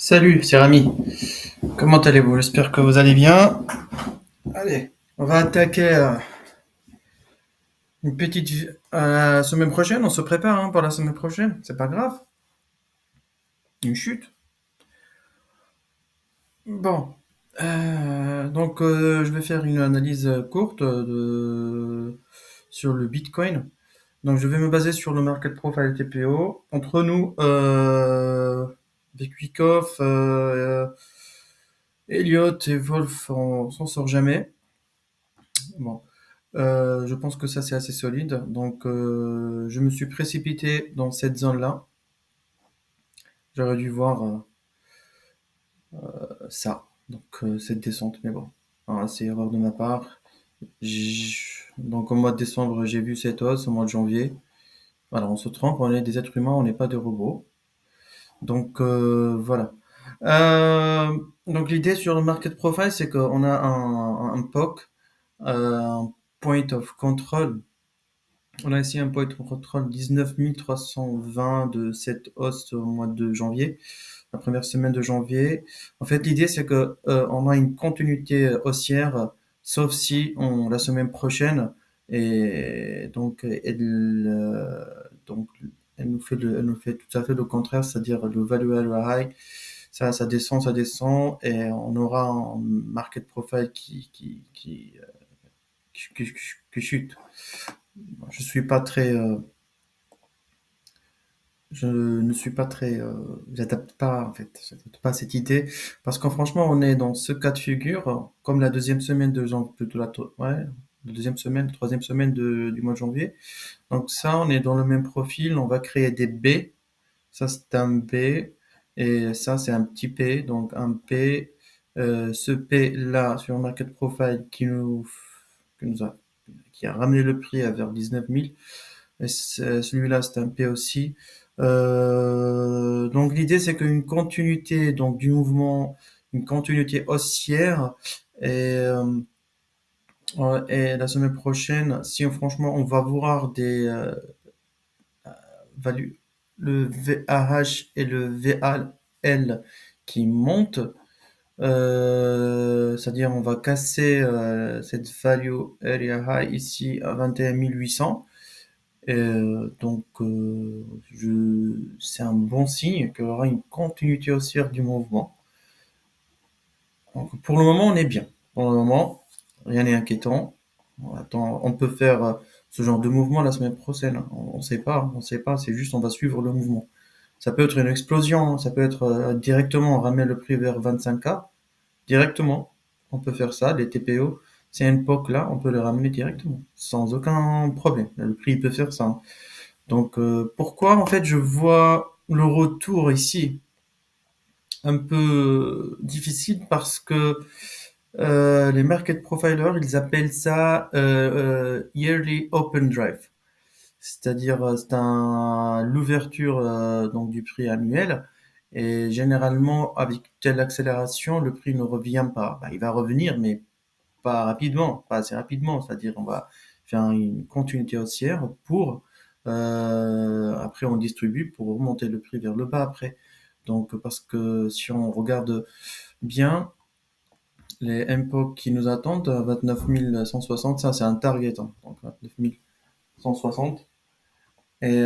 Salut, c'est Rami. Comment allez-vous? J'espère que vous allez bien. Allez, on va attaquer une petite la semaine prochaine. On se prépare pour la semaine prochaine. C'est pas grave. Une chute. Bon. Je vais faire une analyse courte sur le Bitcoin. Donc, je vais me baser sur le market profile TPO. Entre nous, avec Wyckoff, Elliott et Wolf, on s'en sort jamais. Bon. Je pense que ça c'est assez solide. Je me suis précipité dans cette zone-là. J'aurais dû voir ça, cette descente, mais bon. Voilà, c'est erreur de ma part. Donc au mois de décembre, j'ai vu cette hausse, au mois de janvier. Voilà, on se trompe, on est des êtres humains, on n'est pas des robots. Voilà. Donc l'idée sur le market profile, c'est qu'on a un POC, un point of control. On a ici un point de contrôle 19 320 de cette hausse au mois de janvier, la première semaine de janvier. En fait, l'idée c'est que on a une continuité haussière, sauf si la semaine prochaine, et donc elle nous fait tout à fait le contraire, c'est-à-dire le value area high, ça descend, et on aura un market profile qui chute. Je suis pas très Je ne suis pas très, j'adapte pas en fait, j'adapte pas à cette idée parce que franchement, on est dans ce cas de figure comme la deuxième semaine de janvier, plutôt ouais, la deuxième semaine, troisième semaine du mois de janvier. Donc ça, on est dans le même profil, on va créer des B. Ça, c'est un B et ça, c'est un petit P. Donc un P, ce P là sur Market Profile qui nous a, qui a ramené le prix à vers 19 000. Et celui-là, c'est un P aussi. Donc l'idée, c'est qu'une continuité donc du mouvement, une continuité haussière, et, euh, et la semaine prochaine, si franchement on va voir des values, le VAH et le VAL qui montent, c'est-à-dire on va casser cette value area high ici à 21 800. C'est un bon signe qu'il y aura une continuité haussière du mouvement. Donc, pour le moment, on est bien. Pour le moment, rien n'est inquiétant. On peut faire ce genre de mouvement la semaine prochaine. On ne sait pas, on sait pas. C'est juste, on va suivre le mouvement. Ça peut être une explosion, ça peut être directement, on ramène le prix vers 25K. Directement, on peut faire ça. Les TPO, c'est une POC là, on peut le ramener directement, sans aucun problème. Le prix, il peut faire ça. Pourquoi en fait je vois le retour ici un peu difficile parce que les market profilers ils appellent ça yearly open drive, c'est-à-dire l'ouverture donc du prix annuel, et généralement avec telle accélération le prix ne revient pas. Bah, il va revenir mais pas rapidement, pas assez rapidement, c'est-à-dire on va faire une continuité haussière pour après on distribue pour remonter le prix vers le bas après. Donc parce que si on regarde bien les MPOC qui nous attendent, 29 160, ça c'est un target, donc 29 160 et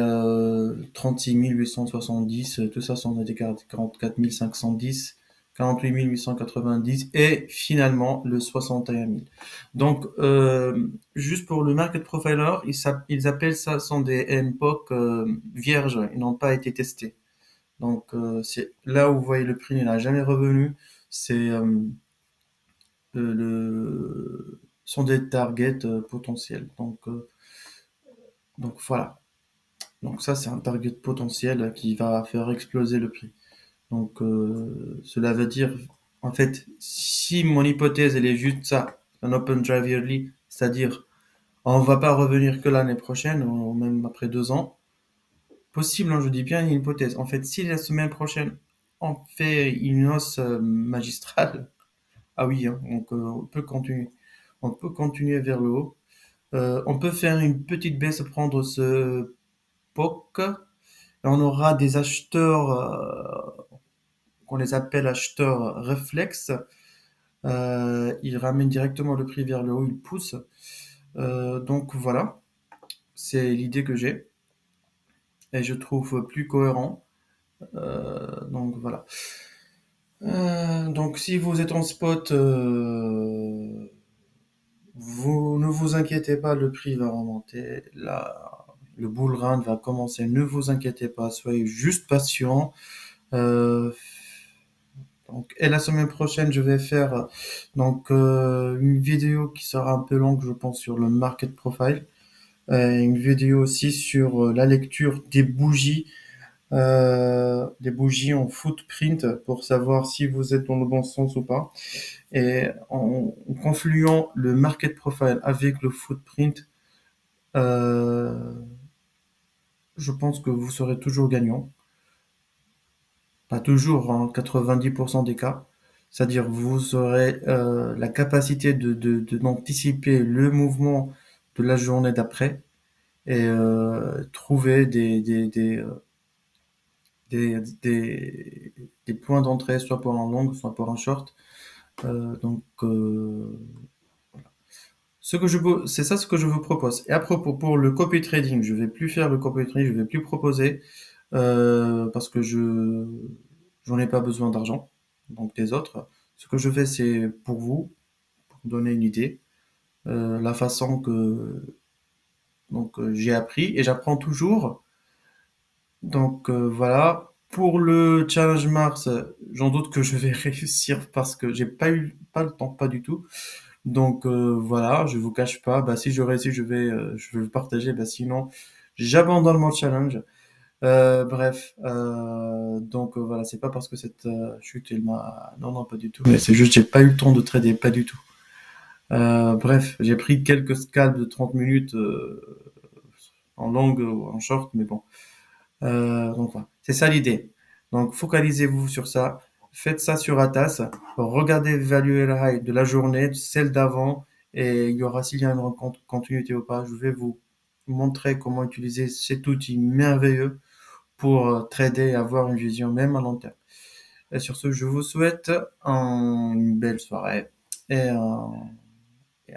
36 870, tout ça sont des 44 510, 48 890 et finalement le 61 000. Juste pour le market profiler, ils appellent ça sont des MPOC vierges, ils n'ont pas été testés. C'est là où vous voyez le prix n'a jamais revenu, c'est sont des targets potentiels. Voilà. Donc ça, c'est un target potentiel qui va faire exploser le prix. Cela veut dire, en fait, si mon hypothèse, elle est juste ça, un open drive yearly, c'est-à-dire, on va pas revenir que l'année prochaine, ou même après 2 ans, possible, je dis bien une hypothèse. En fait, si la semaine prochaine, on fait une hausse magistrale, ah oui, on peut continuer. On peut continuer vers le haut. On peut faire une petite baisse, prendre ce POC, et on aura des acheteurs on les appelle acheteurs réflexes. Ils ramènent directement le prix vers le haut, ils poussent. Donc voilà, c'est l'idée que j'ai et je trouve plus cohérent. Donc voilà. Donc si vous êtes en spot, vous ne vous inquiétez pas, le prix va remonter. Le bull run va commencer. Ne vous inquiétez pas, soyez juste patient. Euh, et la semaine prochaine, je vais faire une vidéo qui sera un peu longue, je pense, sur le market profile. Une vidéo aussi sur la lecture des bougies en footprint pour savoir si vous êtes dans le bon sens ou pas. Et en confluant le market profile avec le footprint, euh, je pense que vous serez toujours gagnant. Pas toujours, en 90% des cas. C'est-à-dire vous aurez la capacité d'anticiper le mouvement de la journée d'après et trouver des, des, des points d'entrée, soit pour un long, soit pour un short. C'est ça ce que je vous propose. Et à propos, pour le copy trading, je vais plus faire le copy trading, je vais plus proposer parce que j'en ai pas besoin d'argent, donc des autres. Ce que je fais, c'est pour vous, pour vous donner une idée, la façon que j'ai appris et j'apprends toujours. Donc voilà. Pour le challenge Mars, j'en doute que je vais réussir parce que j'ai pas le temps, pas du tout. Donc voilà, je vous cache pas, bah si je réussis, je vais le partager, bah sinon j'abandonne mon challenge. Bref, voilà, c'est pas parce que cette chute elle m'a, non non pas du tout, mais c'est juste j'ai pas eu le temps de trader, pas du tout. Bref, j'ai pris quelques scalps de 30 minutes en longue ou en short, mais bon. Donc voilà, c'est ça l'idée. Donc focalisez-vous sur ça, faites ça sur Atas, regardez évaluer le high de la journée, celle d'avant, et il y aura s'il y a une rencontre continuité ou pas, je vais vous montrer comment utiliser cet outil merveilleux pour trader et avoir une vision même à long terme. Et sur ce, je vous souhaite une belle soirée et